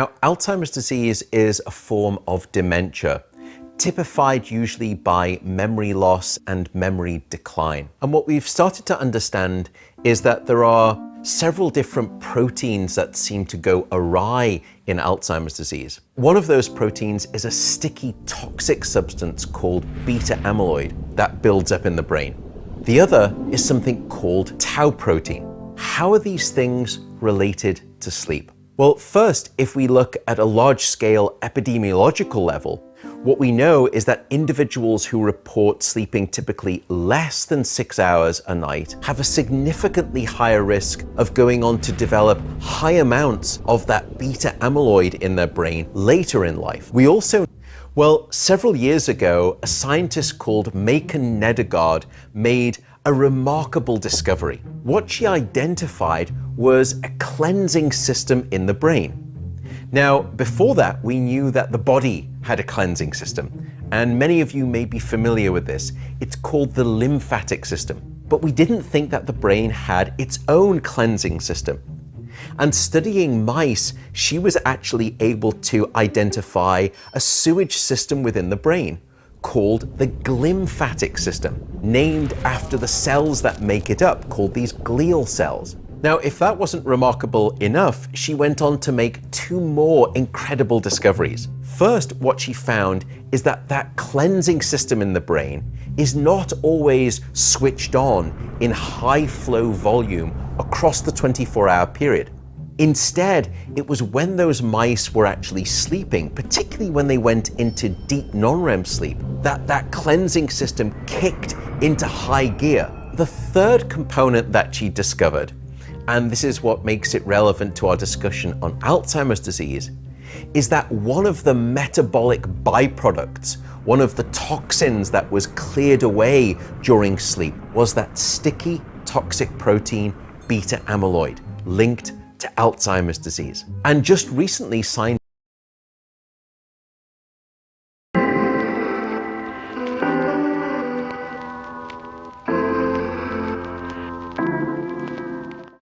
Now, Alzheimer's disease is a form of dementia, typified usually by memory loss and memory decline. And what we've started to understand is that there are several different proteins that seem to go awry in Alzheimer's disease. One of those proteins is a sticky, toxic substance called beta amyloid that builds up in the brain. The other is something called tau protein. How are these things related to sleep? Well, first, if we look at a large-scale epidemiological level, what we know is that individuals who report sleeping typically less than 6 hours a night have a significantly higher risk of going on to develop high amounts of that beta amyloid in their brain later in life. We also several years ago, a scientist called Makan Nedergaard made a remarkable discovery. What she identified was a cleansing system in the brain. Now, before that, we knew that the body had a cleansing system, and many of you may be familiar with this. It's called the lymphatic system. But we didn't think that the brain had its own cleansing system. And studying mice, she was actually able to identify a sewage system within the brain called the glymphatic system, named after the cells that make it up, called these glial cells. Now, if that wasn't remarkable enough, she went on to make two more incredible discoveries. First, what she found is that that cleansing system in the brain is not always switched on in high flow volume across the 24-hour period. Instead, it was when those mice were actually sleeping, particularly when they went into deep non-REM sleep, that that cleansing system kicked into high gear. The third component that she discovered, and this is what makes it relevant to our discussion on Alzheimer's disease, is that one of the metabolic byproducts, one of the toxins that was cleared away during sleep, was that sticky, toxic protein beta amyloid linked to Alzheimer's disease. And just recently, scientists